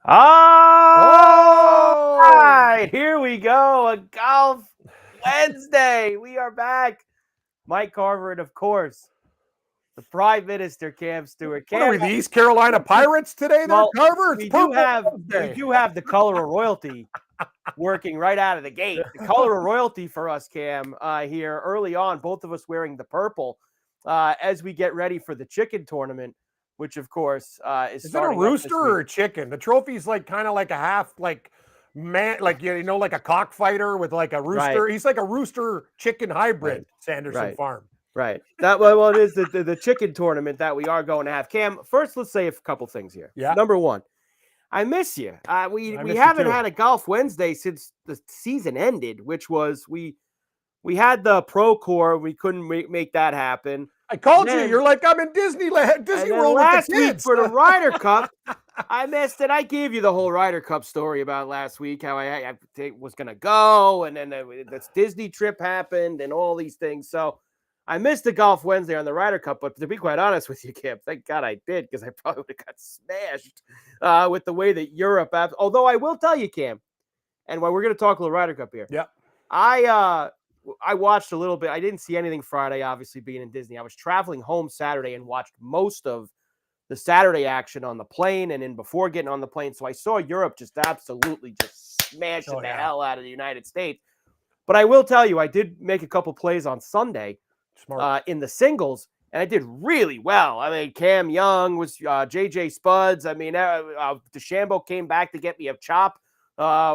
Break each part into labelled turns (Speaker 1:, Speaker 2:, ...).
Speaker 1: All
Speaker 2: Oh,
Speaker 1: right, here we go. A golf Wednesday. We are back. Mike Carver and, of course, the Prime Minister, Cam Stewart.
Speaker 2: what are
Speaker 1: Cam,
Speaker 2: we, the East Carolina Pirates today there,
Speaker 1: well,
Speaker 2: Carver? It's
Speaker 1: we do
Speaker 2: Purple
Speaker 1: have we
Speaker 2: Wednesday.
Speaker 1: do have the color of royalty working right out of the gate. The color of royalty for us, Cam, here early on. Both of us wearing the purple as we get ready for the chicken tournament, which, of course, is
Speaker 2: Is it a
Speaker 1: starting up this
Speaker 2: rooster
Speaker 1: week.
Speaker 2: or a chicken? The trophy's like kind of like a half, like man, like like a cockfighter with like a
Speaker 1: Right,
Speaker 2: rooster. He's like a rooster chicken
Speaker 1: right,
Speaker 2: hybrid, Sanderson
Speaker 1: right.
Speaker 2: Farm.
Speaker 1: Right. Well, it is the chicken tournament that we are going to have. Cam, first, let's say a couple things here.
Speaker 2: Yeah,
Speaker 1: Number one, I miss you.
Speaker 2: I
Speaker 1: We
Speaker 2: miss you
Speaker 1: haven't
Speaker 2: too.
Speaker 1: had a golf Wednesday since the season ended, which was we had the Pro Core. We couldn't make that happen.
Speaker 2: I called you.
Speaker 1: Then
Speaker 2: You're like, I'm in Disneyland,
Speaker 1: and
Speaker 2: Disney
Speaker 1: then
Speaker 2: World with the
Speaker 1: last week
Speaker 2: kids.
Speaker 1: for the Ryder Cup, I missed it. I gave you the whole Ryder Cup story about last week, how I was going to go, and then this Disney trip happened, and all these things. So I missed the golf Wednesday on the Ryder Cup. But to be quite honest with you, Kim, thank God I did, because I probably would have got smashed with the way that Europe. Although I will tell you, Cam, and while we're going to talk a little Ryder Cup here,
Speaker 2: Yeah.
Speaker 1: I watched a little bit. I didn't see anything Friday, obviously being in Disney. I was traveling home Saturday and watched most of the Saturday action on the plane and then before getting on the plane. So I saw Europe just absolutely just smashing the hell out of the United States. But I will tell you, I did make a couple plays on Sunday in the singles, and I did really well. I mean, Cam Young was JJ Spuds. I mean, DeChambeau came back to get me a chop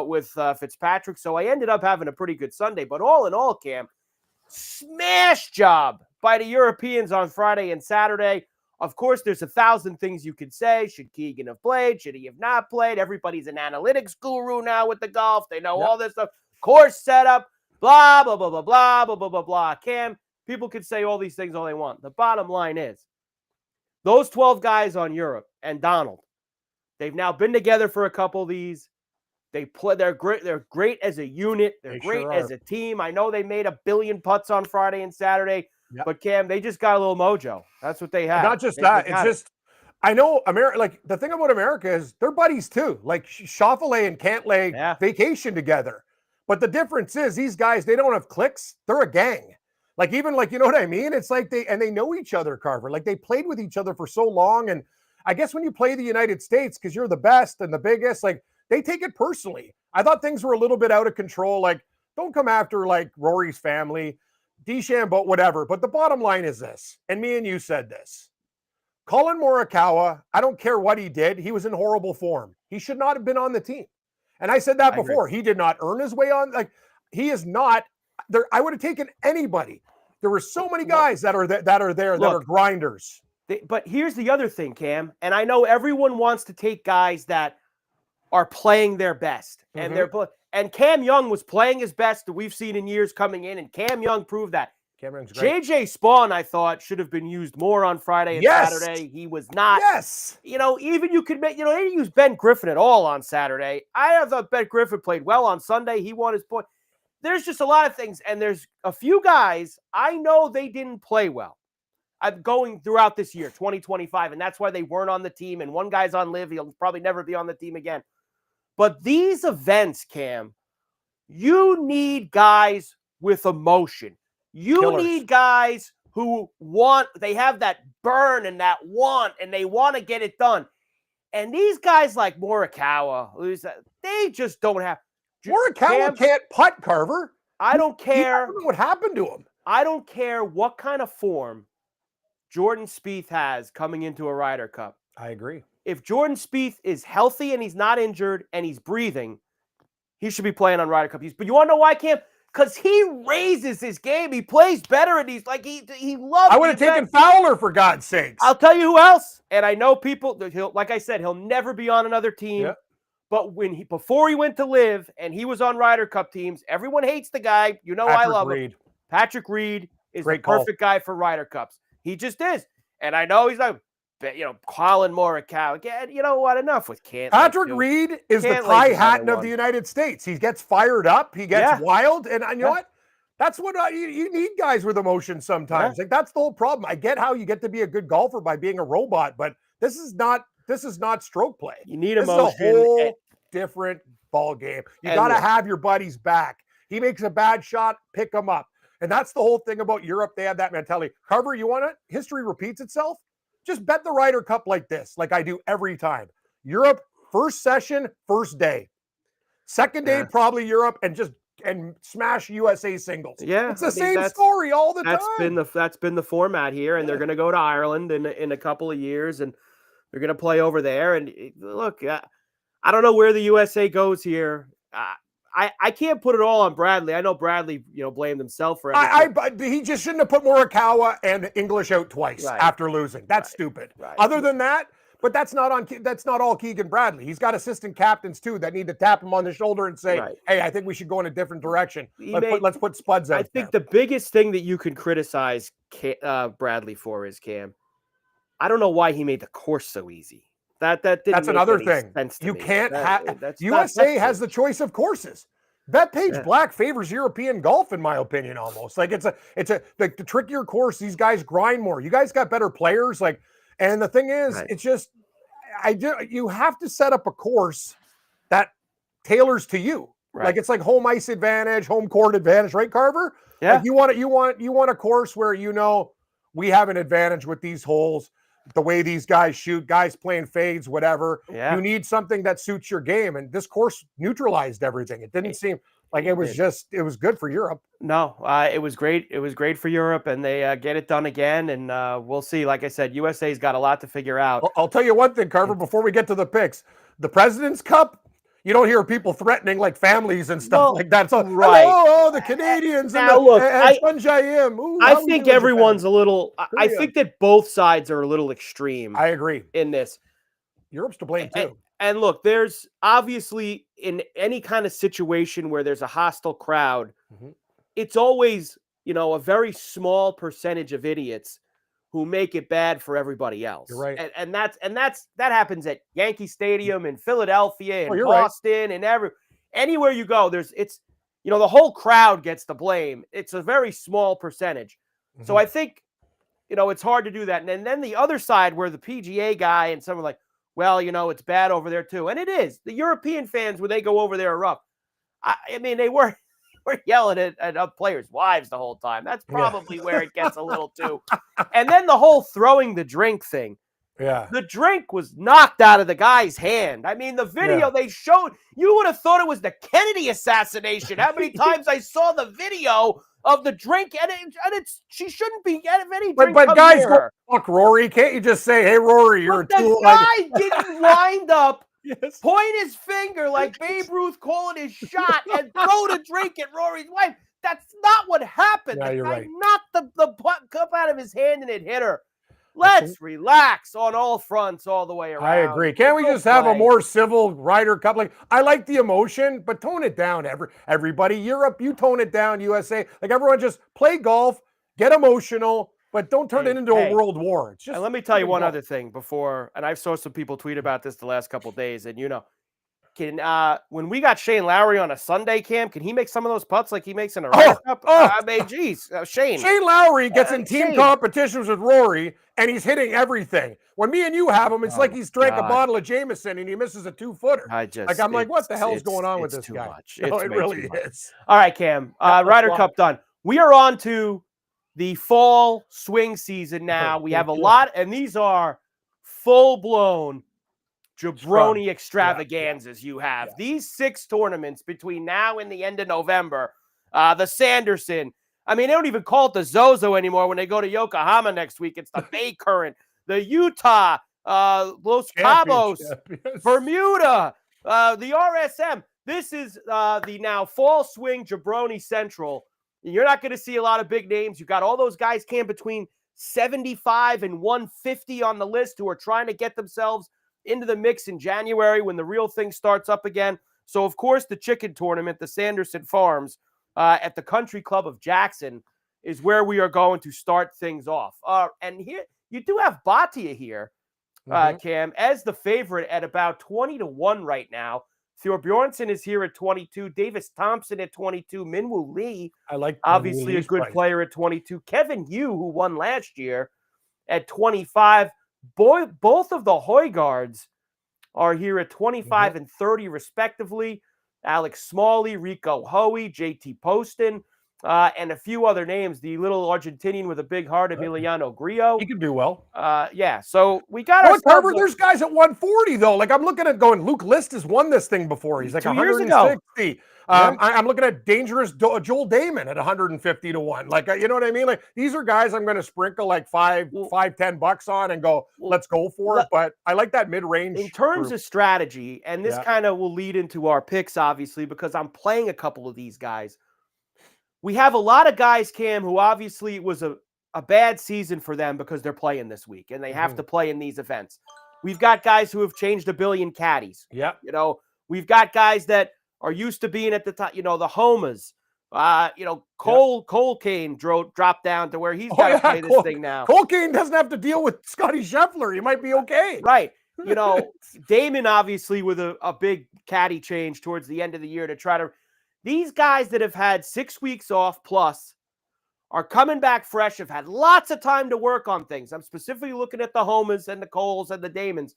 Speaker 1: with Fitzpatrick. So I ended up having a pretty good Sunday. But all in all, Cam, smash job by the Europeans on Friday and Saturday. Of course, there's 1,000 things you could say. Should Keegan have played? Should he have not played? Everybody's an analytics guru now with the golf. They know all this stuff. Course setup, blah, blah, blah, blah, blah, blah, blah, blah, blah. Cam, people could say all these things all they want. The bottom line is those 12 guys on Europe and Donald, they've now been together for a couple of these. They play. They're great. They're great as a unit. They're great
Speaker 2: sure
Speaker 1: as a team. I know they made 1 billion putts on Friday and Saturday,
Speaker 2: Yep.
Speaker 1: but Cam, they just got a little mojo. That's what they have.
Speaker 2: Not just that. It's just, I know America. Like the thing about America is they're buddies too. Like Schauffele and Cantlay vacation together. But the difference is these guys, they don't have cliques. They're a gang. Like even like, you know what I mean? It's like they know each other, Carver. Like they played with each other for so long. And I guess when you play the United States, because you're the best and the biggest, like they take it personally. I thought things were a little bit out of control. Like, don't come after like Rory's family, DeChambeau, whatever. But the bottom line is this, and me and you said this. Colin Morikawa, I don't care what he did. He was in horrible form. He should not have been on the team. And I said that before. He did not earn his way on. Like, he is not there. I would have taken anybody. There were so many guys that are there that are grinders.
Speaker 1: But here's the other thing, Cam, and I know everyone wants to take guys that are playing their best, and and Cam Young was playing his best that we've seen in years coming in, and Cam Young proved that. JJ Spawn, I thought, should have been used more on Friday and Saturday. He was not.
Speaker 2: Yes.
Speaker 1: You know, even you could make, they didn't use Ben Griffin at all on Saturday. I thought Ben Griffin played well on Sunday. He won his point. There's just a lot of things, and there's a few guys I know they didn't play well. I'm going throughout this year, 2025, and that's why they weren't on the team. And one guy's on live. He'll probably never be on the team again. But these events, Cam, you need guys with emotion. You need guys who they have that burn and that want, and they want to get it done. And these guys like Morikawa, they just don't have.
Speaker 2: Morikawa can't putt, Carver.
Speaker 1: I don't care.
Speaker 2: I don't know what happened to him.
Speaker 1: I don't care what kind of form Jordan Spieth has coming into a Ryder Cup.
Speaker 2: I agree.
Speaker 1: If Jordan Spieth is healthy and he's not injured and he's breathing, he should be playing on Ryder Cup. But you want to know why, Cam? Because he raises his game. He plays better, and he's like he loves.
Speaker 2: I would have taken Fowler, for God's sakes.
Speaker 1: I'll tell you who else. And I know people. Like I said, he'll never be on another team.
Speaker 2: Yeah.
Speaker 1: But before he went to live and he was on Ryder Cup teams, everyone hates the guy. You know, I love him. Patrick Reed is the perfect guy for Ryder Cups. He just is. And I know he's like, Colin Morikawa. You know what? Enough with Cantlay.
Speaker 2: Patrick Reed is the Ty Hatton of the United States. He gets fired up. He gets wild. And you know what? That's what you need, guys with emotion sometimes. Like, that's the whole problem. I get how you get to be a good golfer by being a robot, but this is not This is not stroke play.
Speaker 1: You need
Speaker 2: this
Speaker 1: emotion.
Speaker 2: This is a whole different ball game. You got to have your buddies back. He makes a bad shot, pick him up. And that's the whole thing about Europe. They have that mentality. Carver, you want it? History repeats itself? Just bet the Ryder Cup like this, like I do every time. Europe, first session, first day. Second day, probably Europe, and smash USA singles.
Speaker 1: Yeah,
Speaker 2: it's the same story all the time.
Speaker 1: That's been the format here, and they're going to go to Ireland in a couple of years, and they're going to play over there. And look, I don't know where the USA goes here. I can't put it all on Bradley. I know Bradley, blamed himself for everything.
Speaker 2: He just shouldn't have put Morikawa and English out twice after losing. That's stupid. Other than that. But that's not all Keegan Bradley. He's got assistant captains too that need to tap him on the shoulder and say, "Hey, I think we should go in a different direction. Let's put Spuds out."
Speaker 1: I think the biggest thing that you can criticize Bradley for is Cam. I don't know why he made the course so easy. That's
Speaker 2: another thing. You can't have. USA has the choice of courses. Bethpage Black favors European golf, in my opinion, almost. Like the trickier course. These guys grind more. You guys got better players, like. And the thing is, it's just, you have to set up a course that tailors to you. Right. Like it's like home ice advantage, home court advantage, right, Carver?
Speaker 1: Yeah.
Speaker 2: Like you want a course where we have an advantage with these holes, the way these guys shoot, guys playing fades, whatever.
Speaker 1: Yeah.
Speaker 2: You need something that suits your game, and this course neutralized everything. It didn't seem like it was good for Europe.
Speaker 1: No, it was great. It was great for Europe, and they get it done again. And we'll see. Like I said, USA's got a lot to figure out.
Speaker 2: I'll tell you one thing, Carver, before we get to the picks. The President's Cup, you don't hear people threatening like families and stuff like that. So, oh, the Canadians and Sunjayim.
Speaker 1: I think everyone's a little – I think that both sides are a little extreme.
Speaker 2: I agree.
Speaker 1: In this.
Speaker 2: Europe's to blame too.
Speaker 1: And look, there's obviously in any kind of situation where there's a hostile crowd, it's always, a very small percentage of idiots who make it bad for everybody else.
Speaker 2: You're right.
Speaker 1: And that happens at Yankee Stadium in Philadelphia and Boston and anywhere you go, it's the whole crowd gets the blame. It's a very small percentage. So I think, it's hard to do that. And then the other side where the PGA guy and someone like, well, it's bad over there too. And it is. The European fans, when they go over there, are rough. I mean, they were yelling at players' wives the whole time. That's probably where it gets a little too. And then the whole throwing the drink thing.
Speaker 2: Yeah.
Speaker 1: The drink was knocked out of the guy's hand. I mean, the video they showed, you would have thought it was the Kennedy assassination. How many times I saw the video of the drink, and she shouldn't be getting any drink.
Speaker 2: But guys, fuck Rory. Can't you just say, "Hey, Rory, you're a tool"?
Speaker 1: The guy didn't wind up, point his finger like Babe Ruth calling his shot, and throw the drink at Rory's wife. That's not what happened.
Speaker 2: Yeah,
Speaker 1: the
Speaker 2: you're
Speaker 1: guy
Speaker 2: right.
Speaker 1: knocked the cup out of his hand, and it hit her. Let's relax on all fronts all the way around.
Speaker 2: I agree. Can't we just have a more civil Ryder Cup? Like, I like the emotion, but tone it down. Everybody, Europe, you tone it down. USA, like everyone, just play golf, get emotional, but don't turn it into a world war. It's just.
Speaker 1: And let me tell you one other thing before, and I saw some people tweet about this the last couple of days, and when we got Shane Lowry on a Sunday, Cam, can he make some of those putts like he makes in a Ryder Cup? I mean, geez, Shane
Speaker 2: Lowry gets in team competitions with Rory, and he's hitting everything. When me and you have him, it's like he's drank a bottle of Jameson and he misses a 2-footer. I'm like, what the hell's going on with this guy?
Speaker 1: Much.
Speaker 2: No, it really is.
Speaker 1: All right, Cam, Ryder Cup done. We are on to the fall swing season now. We have a lot, and these are full-blown jabroni extravaganzas you have. These 6 tournaments between now and the end of November. The Sanderson. I mean, they don't even call it the Zozo anymore when they go to Yokohama next week. It's the Bay Current. The Utah, Los Cabos, Bermuda, the RSM. This is the now fall swing jabroni central. You're not going to see a lot of big names. You got all those guys, Cam, between 75 and 150 on the list who are trying to get themselves into the mix in January when the real thing starts up again. So, of course, the chicken tournament, the Sanderson Farms at the Country Club of Jackson is where we are going to start things off. And here, you do have Bhatia here, Cam, as the favorite at about 20-1 right now. Thorbjornsen is here at 22. Davis Thompson at 22. Minwoo Lee, obviously a good player at 22. Kevin Yu, who won last year, at 25. both of the Højgaards are here at 25 and 30 respectively. Alex Smalley, Rico Hoey, JT Poston, and a few other names. The little Argentinian with a big heart, Emiliano Grillo.
Speaker 2: He can do well.
Speaker 1: Yeah, so we got
Speaker 2: ourselves. Carver, there's guys at 140 though. Like I'm looking at going, Luke List has won this thing before. He's like 160. I'm looking at dangerous Joel Damon at 150 to 1. Like you know what I mean? Like these are guys I'm going to sprinkle like $5-10 on and go, let's go for it. But I like that mid-range.
Speaker 1: In terms of strategy, and this kind of will lead into our picks, obviously, because I'm playing a couple of these guys. We have a lot of guys, Cam, who obviously it was a bad season for them because they're playing this week and they have to play in these events. We've got guys who have changed a billion caddies.
Speaker 2: Yeah.
Speaker 1: You know, we've got guys that are used to being at the top, you know, the Homas. Cole Kane dropped down to where he's got to play this thing now.
Speaker 2: Cole Kane doesn't have to deal with Scotty Scheffler. He might be okay.
Speaker 1: Right. You know, Damon obviously with a big caddy change towards the end of the year to try to – these guys that have had 6 weeks off plus are coming back fresh, have had lots of time to work on things. I'm specifically looking at the Homas and the Coles and the Damons.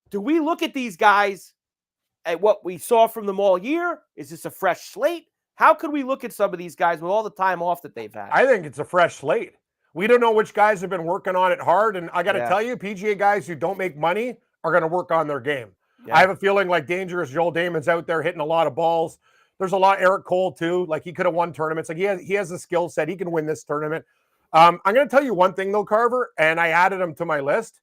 Speaker 1: Do we look at these guys at what we saw from them all year? Is this a fresh slate? How could we look at some of these guys with all the time off that they've had?
Speaker 2: I think it's a fresh slate. We don't know which guys have been working on it hard. And I got to tell you, PGA guys who don't make money are going to work on their game. Yeah. I have a feeling like dangerous Joel Damon's out there hitting a lot of balls. There's a lot. Eric Cole, too. Like, he could have won tournaments. Like, he has the skill set. He can win this tournament. I'm going to tell you one thing, though, Carver, and I added him to my list.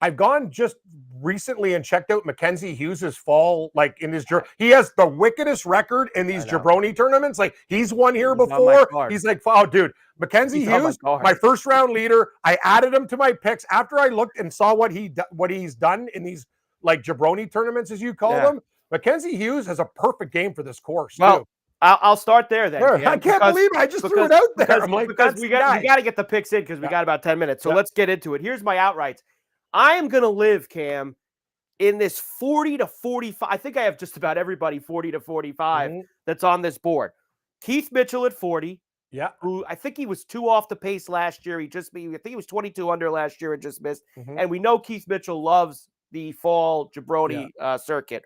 Speaker 2: I've gone just recently and checked out Mackenzie Hughes' fall, like in his he has the wickedest record in these jabroni tournaments. Like he's won here before. He's like, oh, dude, Mackenzie Hughes, my first round leader. I added him to my picks after I looked and saw what he's done in these like jabroni tournaments, as you call them. Mackenzie Hughes has a perfect game for this course.
Speaker 1: Well,
Speaker 2: too.
Speaker 1: I'll start there then.
Speaker 2: Sure. I can't believe it. I just threw it out there. I'm like,
Speaker 1: because we got to get the picks in because we got about 10 minutes. So let's get into it. Here's my outrights. I am going to live, Cam, in this 40 to 45. I think I have just about everybody 40 to 45 that's on this board. Keith Mitchell at 40.
Speaker 2: Yeah.
Speaker 1: Who I think he was 2 off the pace last year. I think he was 22 under last year and just missed. And we know Keith Mitchell loves the fall jabroni circuit.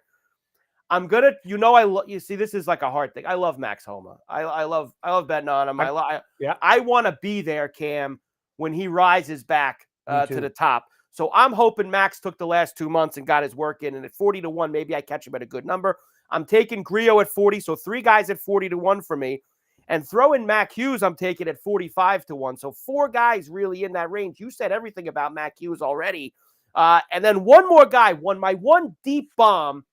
Speaker 1: I'm going to, you see, this is like a hard thing. I love Max Homa. I love betting on him. I want to be there, Cam, when he rises back to the top. So I'm hoping Max took the last 2 months and got his work in. And at 40 to 1, maybe I catch him at a good number. I'm taking Grillo at 40. So 3 guys at 40 to 1 for me. And throw in Mac Hughes, I'm taking at 45 to 1. So 4 guys really in that range. You said everything about Mac Hughes already. And then one more guy, my one deep bomb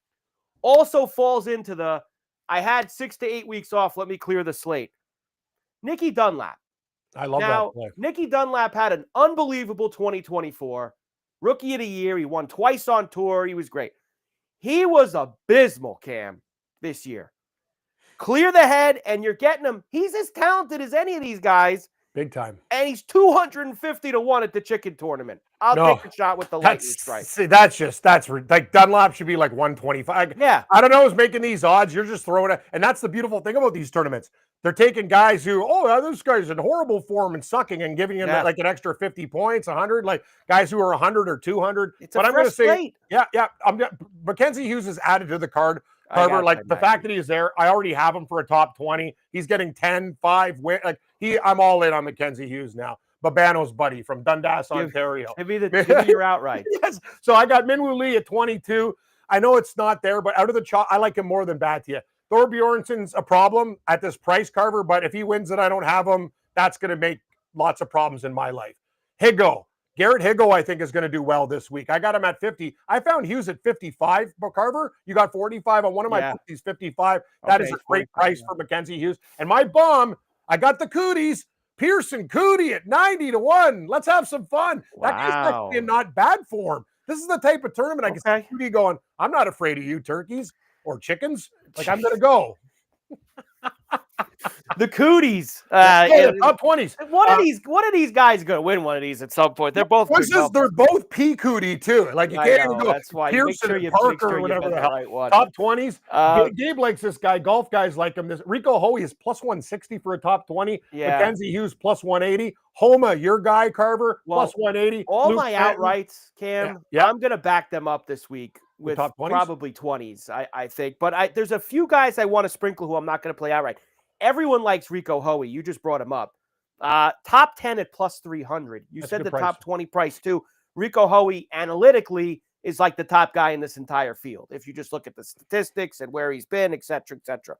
Speaker 1: also falls into I had 6 to 8 weeks off. Let me clear the slate. Nicky Dunlap.
Speaker 2: I love that play.
Speaker 1: Nicky Dunlap had an unbelievable 2024. Rookie of the year. He won twice on tour. He was great. He was abysmal, Cam, this year. Clear the head, and you're getting him. He's as talented as any of these guys.
Speaker 2: Big time.
Speaker 1: And he's 250 to 1 at the chicken tournament. I'll take a shot with the lightning strike.
Speaker 2: See, that's like Dunlap should be like 125.
Speaker 1: Yeah.
Speaker 2: I don't know who's making these odds. You're just throwing it. And that's the beautiful thing about these tournaments. They're taking guys who, this guy's in horrible form and sucking and giving him like an extra 50 points, 100, like guys who are 100 or 200.
Speaker 1: But I'm going to say,
Speaker 2: Mackenzie Hughes is added to the card. However, like the fact that he's there, I already have him for a top 20. He's getting 10, 5 win. Like I'm all in on Mackenzie Hughes now. Babano's buddy from Dundas, Ontario.
Speaker 1: Give me your outright.
Speaker 2: Yes. So I got Minwoo Lee at 22. I know it's not there, but out of the chalk, I like him more than Batia. Thor Bjornsson's a problem at this price, Carver, but if he wins it, I don't have him. That's going to make lots of problems in my life. Garrett Higgo, I think, is going to do well this week. I got him at 50. I found Hughes at 55, but Carver, you got 45 on one of my picks, 55. That is a great price for Mackenzie Hughes. And my bomb, I got the cooties. Pearson Cootie at 90 to 1. Let's have some fun. Wow. That guy's actually in not bad form. This is the type of tournament I can see Cootie going, I'm not afraid of you turkeys or chickens. Like, I'm going to go.
Speaker 1: The cooties.
Speaker 2: The top 20s.
Speaker 1: One of these guys going to win one of these at some point. They're both good.
Speaker 2: They're both P cootie too. Like you can't even go.
Speaker 1: That's why
Speaker 2: Pearson and Parker or whatever the hell.
Speaker 1: Right one.
Speaker 2: Top 20s. Gabe likes this guy. Golf guys like him. This Rico Hoey is plus 160 for a top 20.
Speaker 1: Yeah.
Speaker 2: Mackenzie Hughes plus 180. Homa, your guy Carver plus 180.
Speaker 1: All Luke my Patton. Outrights, Cam. Yeah. I'm gonna back them up this week with top 20s? Probably 20s. I think, but there's a few guys I want to sprinkle who I'm not gonna play outright. Everyone likes Rico Hoey. You just brought him up. Top 10 at plus 300. You said the price. Top 20 price too. Rico Hoey analytically is like the top guy in this entire field. If you just look at the statistics and where he's been, et cetera, et cetera.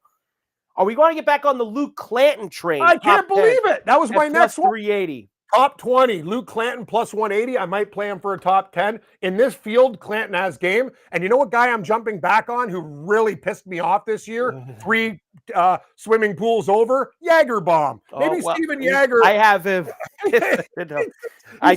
Speaker 1: Are we going to get back on the Luke Clanton train?
Speaker 2: I can't believe it. That was my next one.
Speaker 1: 380.
Speaker 2: Top 20, Luke Clanton plus 180. I might play him for a top 10. In this field, Clanton has game. And you know what guy I'm jumping back on who really pissed me off this year? 3 swimming pools over? Jagerbomb. Maybe Steven Jager.
Speaker 1: I have him. I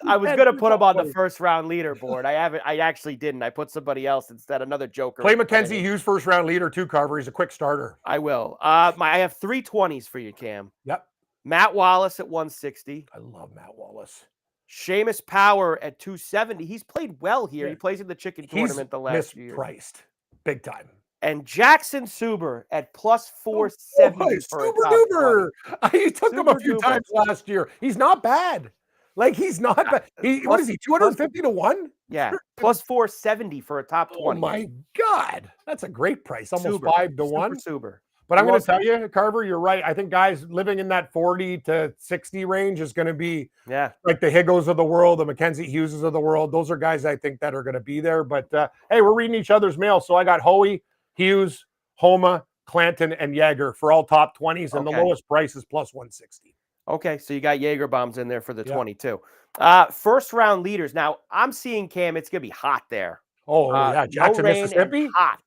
Speaker 1: was going to put him on the first round leaderboard. I actually didn't. I put somebody else instead, another joker.
Speaker 2: Play Mackenzie Hughes first round leader too, Carver. He's a quick starter.
Speaker 1: I will. I have 3 20s for you, Cam.
Speaker 2: Yep.
Speaker 1: Matt Wallace at 160.
Speaker 2: I love Matt Wallace.
Speaker 1: Seamus Power at 270. He's played well here. Yeah. He plays in the chicken tournament the last year.
Speaker 2: Mispriced. Big time.
Speaker 1: And Jackson Suber at plus 470 for
Speaker 2: Super duper. He took him a few times last year. He's not bad. Like, he's not bad. What is he, 250 to 1?
Speaker 1: Yeah, plus 470 for a top 20.
Speaker 2: Oh, my God. That's a great price. Almost 5 to 1.
Speaker 1: Super.
Speaker 2: But I'm going to tell you, Carver, you're right. I think guys living in that 40 to 60 range is going to be like the Higgos of the world, the Mackenzie Hugheses of the world. Those are guys I think that are going to be there. But, hey, we're reading each other's mail. So I got Hoey, Hughes, Homa, Clanton, and Jager for all top 20s. And the lowest price is plus 160.
Speaker 1: Okay, so you got Jager bombs in there for the 22. First round leaders. Now, I'm seeing, Cam, it's going to be hot there.
Speaker 2: Oh, yeah, Jackson, Mississippi?
Speaker 1: Hot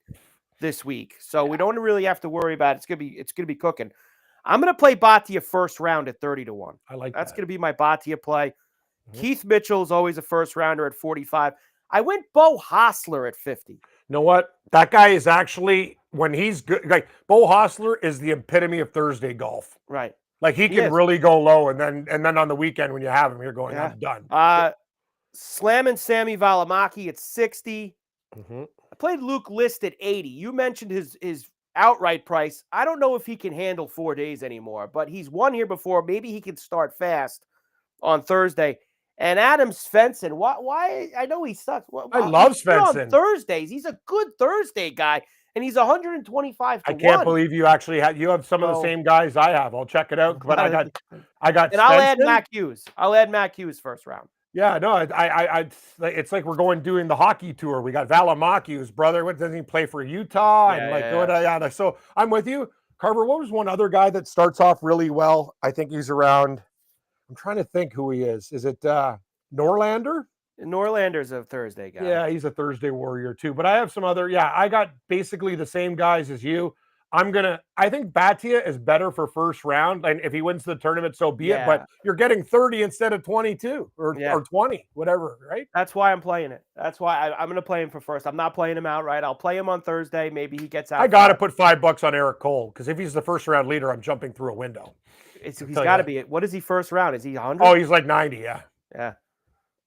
Speaker 1: this week. So we don't really have to worry about it. It's going to be cooking. I'm going to play Bhatia first round at 30 to 1.
Speaker 2: I like
Speaker 1: That's going to be my Bhatia play. Mm-hmm. Keith Mitchell is always a first rounder at 45. I went Bo Hostler at 50.
Speaker 2: You know what? That guy is actually, when he's good, like Bo Hostler is the epitome of Thursday golf.
Speaker 1: Right.
Speaker 2: Like he can really go low, and then on the weekend when you have him, you're going, I'm done.
Speaker 1: Slamming Sammy Valimaki at 60.
Speaker 2: Mm-hmm.
Speaker 1: I played Luke List at 80. You mentioned his outright price. I don't know if he can handle 4 days anymore, but he's won here before. Maybe he can start fast on Thursday. And Adam Svensson, why? I know he sucks.
Speaker 2: I love Svensson.
Speaker 1: On Thursdays, he's a good Thursday guy, and he's 125 to 1.
Speaker 2: I can't believe you actually have some of the same guys I have. I'll check it out. But I got. And
Speaker 1: I'll add Mac Hughes. First round.
Speaker 2: Yeah, no, it's like we're doing the hockey tour. We got Valimaki, brother. What doesn't he play for Utah? And so I'm with you, Carver. What was one other guy that starts off really well? I think he's around. I'm trying to think who he is. Is it Norlander?
Speaker 1: Norlander's a Thursday guy.
Speaker 2: Yeah, he's a Thursday warrior too. But I have some other. Yeah, I got basically the same guys as you. I think Bhatia is better for first round, and if he wins the tournament, so be it. But you're getting 30 instead of 22 or 20, whatever, right?
Speaker 1: That's why I'm playing it. That's why I'm going to play him for first. I'm not playing him outright. I'll play him on Thursday. Maybe he gets out.
Speaker 2: I got to put $5 on Eric Cole because if he's the first round leader, I'm jumping through a window.
Speaker 1: He's got to be it. What is he first round? Is he 100?
Speaker 2: Oh, he's like 90. Yeah.
Speaker 1: Yeah.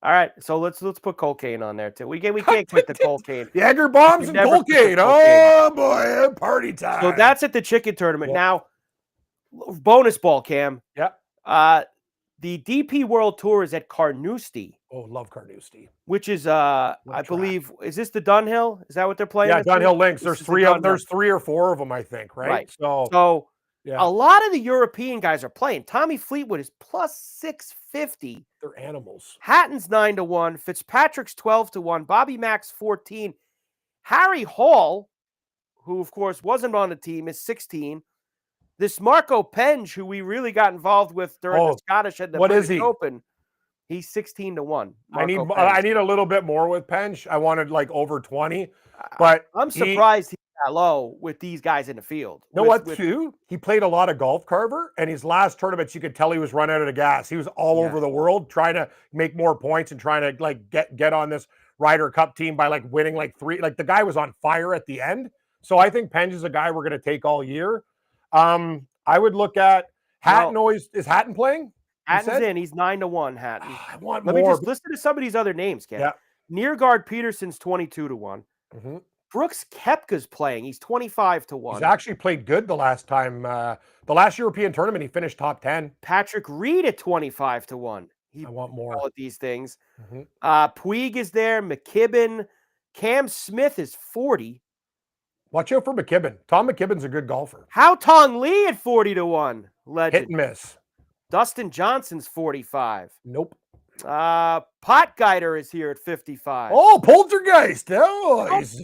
Speaker 1: All right, so let's put Colcane on there too. We can't quit the Colcane.
Speaker 2: Jager bombs and Colcane. Oh boy, party time.
Speaker 1: So that's at the chicken tournament. Now, bonus ball, Cam.
Speaker 2: Yeah.
Speaker 1: The DP World Tour is at Carnoustie.
Speaker 2: Oh, love Carnoustie.
Speaker 1: Which is I believe, is this the Dunhill? Is that what they're playing?
Speaker 2: Yeah, Dunhill Links. There's 3 or 4 of them, I think, right?
Speaker 1: So a lot of the European guys are playing. Tommy Fleetwood is plus 650.
Speaker 2: They're animals.
Speaker 1: Hatton's 9 to 1. Fitzpatrick's 12 to 1. Bobby Mack's 14. Harry Hall, who of course wasn't on the team, is 16. This Marco Penge, who we really got involved with during the Scottish at the British Open, he's 16 to 1.
Speaker 2: I need a little bit more with Penge. I wanted like over 20, but
Speaker 1: I'm surprised he's that low with these guys in the field.
Speaker 2: You know what, too? He played a lot of golf, Carver, and his last tournaments, you could tell he was running out of gas. He was all over the world trying to make more points and trying to like get on this Ryder Cup team by like winning like 3. Like the guy was on fire at the end. So I think Penge is a guy we're going to take all year. I would look at Hatton. Is Hatton playing?
Speaker 1: Hatton's in. He's 9-1. Hatton.
Speaker 2: I want
Speaker 1: Let
Speaker 2: more.
Speaker 1: me just listen to some of these other names, Ken.
Speaker 2: Yeah.
Speaker 1: Nearguard Peterson's 22-1.
Speaker 2: Mm-hmm.
Speaker 1: Brooks Koepka's playing. He's 25-1.
Speaker 2: He's actually played good the last time. The last European tournament, he finished top 10.
Speaker 1: Patrick Reed at 25-1.
Speaker 2: I want more.
Speaker 1: All of these things.
Speaker 2: Mm-hmm.
Speaker 1: Puig is there. McKibben. Cam Smith is 40.
Speaker 2: Watch out for McKibben. Tom McKibben's a good golfer.
Speaker 1: Hao Tong Lee at 40-1. Legend.
Speaker 2: Hit and miss.
Speaker 1: Dustin Johnson's 45.
Speaker 2: Nope.
Speaker 1: Potgieter is here at 55.
Speaker 2: Oh, Poltergeist. Oh, he's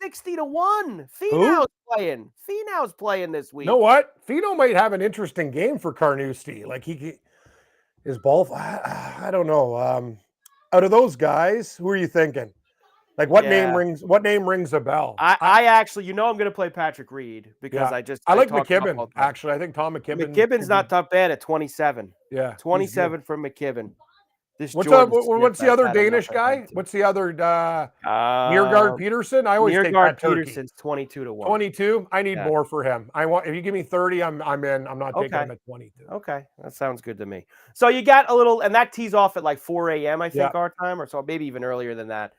Speaker 1: 60-1. Finau's playing. Finau's playing this week.
Speaker 2: You know what? Finau might have an interesting game for Carnoustie. Like his ball. I don't know. Out of those guys, who are you thinking? Like what name rings a bell?
Speaker 1: I actually, I'm going to play Patrick Reed because I
Speaker 2: like McKibben. Actually, I think Tom McKibben.
Speaker 1: McKibben's not that bad at 27.
Speaker 2: Yeah,
Speaker 1: 27 from McKibben.
Speaker 2: What's the other Danish guy? What's the other Nearguard Peterson? I always take that
Speaker 1: Peterson's 22-1.
Speaker 2: 22. I need more for him. If you give me 30, I'm in. I'm not taking him at 22.
Speaker 1: Okay, that sounds good to me. So you got a little, and that tees off at like 4 a.m. I think our time, or so maybe even earlier than that.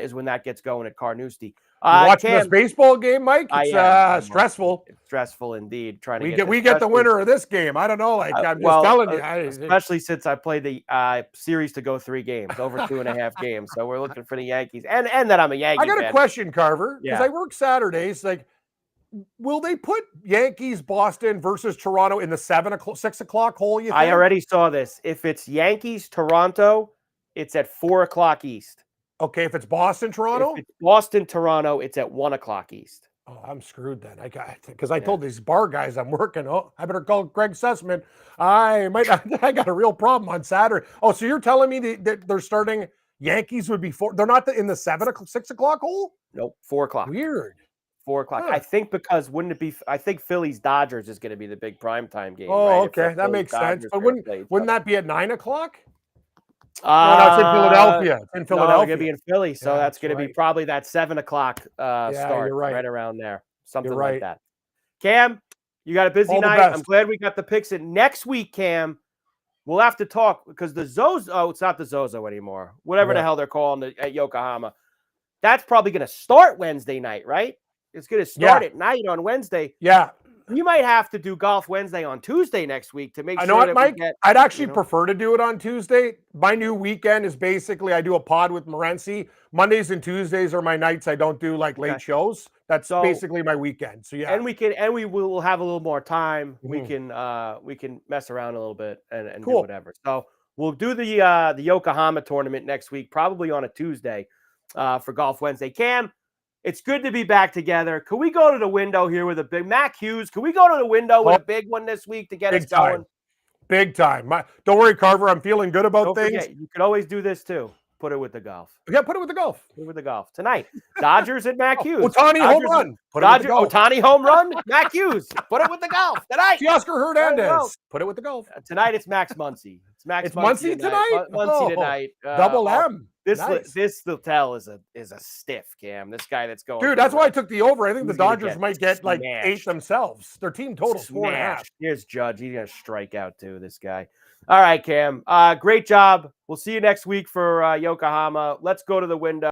Speaker 1: Is when that gets going at Carnoustie.
Speaker 2: Watching this baseball game, Mike? It's stressful.
Speaker 1: It's stressful indeed.
Speaker 2: We get the winner of this game. I don't know. I'm just telling you.
Speaker 1: Especially since I played the series to go 3 games, over 2.5 games. So we're looking for the Yankees, and that I'm a Yankee
Speaker 2: fan. I got
Speaker 1: fan.
Speaker 2: a question, Carver, because I work Saturdays. Like, will they put Yankees Boston versus Toronto in the 6 o'clock hole? You think?
Speaker 1: I already saw this. If it's Yankees Toronto, it's at 4 o'clock East.
Speaker 2: Okay, if it's Boston, Toronto?
Speaker 1: If it's Boston, Toronto, it's at 1 o'clock East.
Speaker 2: Oh, I'm screwed then. I told these bar guys I'm working. Oh, I better call Greg Sussman. I got a real problem on Saturday. Oh, so you're telling me that they're starting Yankees would be 4? They're not in the 6 o'clock hole?
Speaker 1: Nope, 4 o'clock.
Speaker 2: Weird.
Speaker 1: 4 o'clock. Huh. I think because wouldn't it be? I think Phillies Dodgers is going to be the big primetime game.
Speaker 2: Oh,
Speaker 1: right?
Speaker 2: okay, that makes sense. But wouldn't that be at 9 o'clock?
Speaker 1: No,
Speaker 2: it's in Philadelphia. It's in Philadelphia.
Speaker 1: No, they're going to be in Philly, so that's going to be probably that 7 o'clock start,
Speaker 2: you're right
Speaker 1: around there, something like that. Cam, you got a busy night. I'm glad we got the picks in. Next week, Cam, we'll have to talk because the Zozo. Oh, it's not the Zozo anymore. Whatever the hell they're calling it at Yokohama. That's probably going to start Wednesday night, right? It's going to start at night on Wednesday.
Speaker 2: Yeah.
Speaker 1: You might have to do Golf Wednesday on Tuesday next week to make sure.
Speaker 2: I know what, Mike? I'd actually prefer to do it on Tuesday. My new weekend is basically I do a pod with Morency. Mondays and Tuesdays are my nights. I don't do like late shows. That's basically my weekend. So yeah,
Speaker 1: and we will have a little more time. Mm-hmm. We can mess around a little bit and do whatever. So we'll do the Yokohama tournament next week, probably on a Tuesday for Golf Wednesday. Cam, it's good to be back together. Can we go to the window here with a big Mac Hughes? Can we go to the window with a big one this week to get us going?
Speaker 2: Big time. Don't worry, Carver. I'm feeling good about things.
Speaker 1: Forget, you could always do this too. Put it with the golf.
Speaker 2: Yeah, put it with the golf.
Speaker 1: Put it with the golf. Tonight, Dodgers and Mac Hughes.
Speaker 2: Ohtani home run.
Speaker 1: Ohtani home run. Mac Hughes. Put it with the golf. Tonight.
Speaker 2: Teoscar Hernandez. Put it with the golf.
Speaker 1: Tonight it's Max Muncy.
Speaker 2: It's Muncy tonight?
Speaker 1: Muncy tonight.
Speaker 2: Double M.
Speaker 1: This Littell is a stiff, Cam. This guy that's going.
Speaker 2: Dude, that's why I took the over. I think the Dodgers might get like 8 themselves. Their team total's 4.5.
Speaker 1: Here's Judge. He's gonna strike out too. This guy. All right, Cam. Great job. We'll see you next week for Yokohama. Let's go to the window.